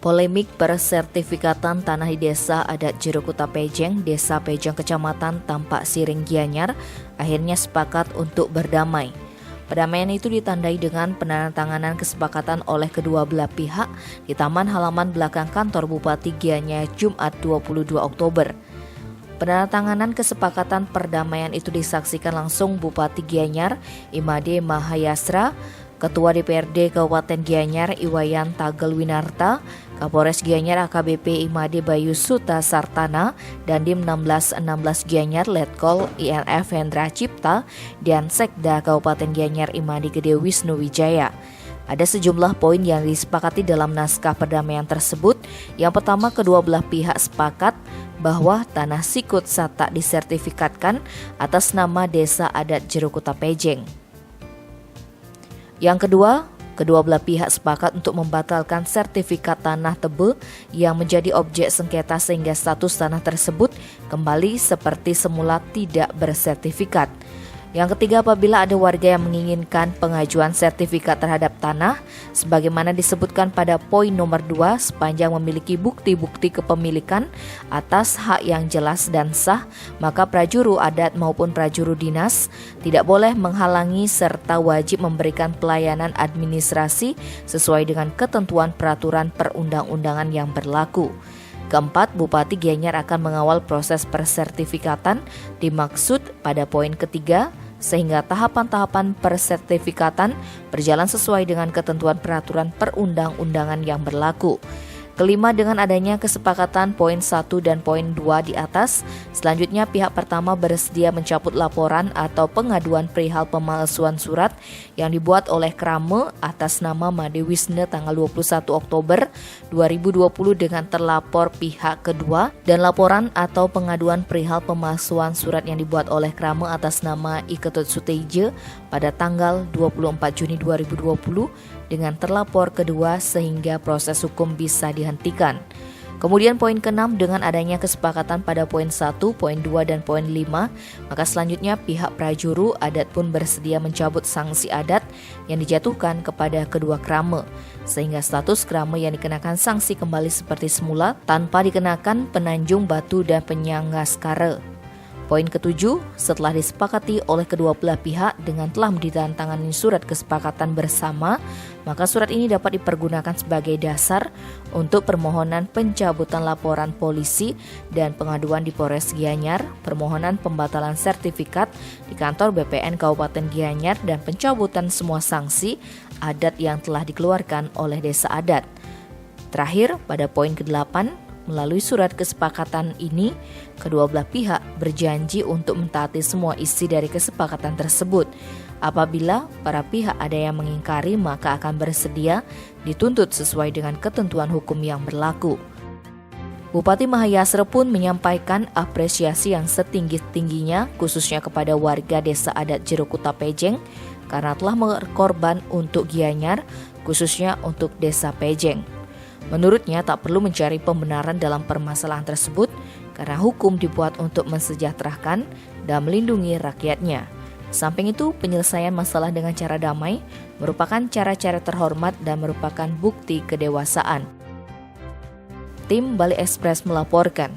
Polemik persertifikatan tanah di Desa Adat Jerokuta Pejeng, Desa Pejeng Kecamatan Tampak Siring Gianyar akhirnya sepakat untuk berdamai. Perdamaian itu ditandai dengan penandatanganan kesepakatan oleh kedua belah pihak di taman halaman belakang kantor Bupati Gianyar Jumat 22 Oktober. Penandatanganan kesepakatan perdamaian itu disaksikan langsung Bupati Gianyar Imade Mahayasra, Ketua DPRD Kabupaten Gianyar Iwayan Tagelwinarta, Kapolres Gianyar AKBP Imade Bayu Suta Sartana, dan Dim 1616 Gianyar Letkol INF Hendra Cipta, dan Sekda Kabupaten Gianyar Imade Gede Wisnu Wijaya. Ada sejumlah poin yang disepakati dalam naskah perdamaian tersebut. Yang pertama, kedua belah pihak sepakat bahwa tanah sikut satak disertifikatkan atas nama Desa Adat Jerokuta Pejeng. Yang kedua, kedua belah pihak sepakat untuk membatalkan sertifikat tanah Tebe yang menjadi objek sengketa sehingga status tanah tersebut kembali seperti semula tidak bersertifikat. Yang ketiga, apabila ada warga yang menginginkan pengajuan sertifikat terhadap tanah, sebagaimana disebutkan pada poin nomor 2, sepanjang memiliki bukti-bukti kepemilikan atas hak yang jelas dan sah, maka prajuru adat maupun prajuru dinas tidak boleh menghalangi serta wajib memberikan pelayanan administrasi sesuai dengan ketentuan peraturan perundang-undangan yang berlaku. Keempat, Bupati Gianyar akan mengawal proses persertifikatan dimaksud pada poin ketiga, sehingga tahapan-tahapan persertifikatan berjalan sesuai dengan ketentuan peraturan perundang-undangan yang berlaku. Kelima, dengan adanya kesepakatan poin 1 dan poin 2 di atas, selanjutnya pihak pertama bersedia mencabut laporan atau pengaduan perihal pemalsuan surat yang dibuat oleh Krame atas nama Made Wisne tanggal 21 Oktober 2020 dengan terlapor pihak kedua, dan laporan atau pengaduan perihal pemalsuan surat yang dibuat oleh Krame atas nama Iketut Suteije pada tanggal 24 Juni 2020 dengan terlapor kedua sehingga proses hukum bisa dihentikan. Kemudian poin ke-6, dengan adanya kesepakatan pada poin 1, poin 2, dan poin 5, maka selanjutnya pihak prajuru adat pun bersedia mencabut sanksi adat yang dijatuhkan kepada kedua krame, sehingga status krame yang dikenakan sanksi kembali seperti semula tanpa dikenakan penanjung batu dan penyanggaskara. Poin ke-7, setelah disepakati oleh kedua belah pihak dengan telah ditandatangani surat kesepakatan bersama, maka surat ini dapat dipergunakan sebagai dasar untuk permohonan pencabutan laporan polisi dan pengaduan di Polres Gianyar, permohonan pembatalan sertifikat di kantor BPN Kabupaten Gianyar, dan pencabutan semua sanksi adat yang telah dikeluarkan oleh desa adat. Terakhir, pada poin ke-8, melalui surat kesepakatan ini, kedua belah pihak berjanji untuk mentaati semua isi dari kesepakatan tersebut. Apabila para pihak ada yang mengingkari, maka akan bersedia dituntut sesuai dengan ketentuan hukum yang berlaku. Bupati Mahayasra pun menyampaikan apresiasi yang setinggi-tingginya khususnya kepada warga Desa Adat Jerokuta Pejeng karena telah berkorban untuk Gianyar, khususnya untuk Desa Pejeng. Menurutnya tak perlu mencari pembenaran dalam permasalahan tersebut karena hukum dibuat untuk mensejahterakan dan melindungi rakyatnya. Samping itu, penyelesaian masalah dengan cara damai merupakan cara-cara terhormat dan merupakan bukti kedewasaan. Tim Bali Express melaporkan.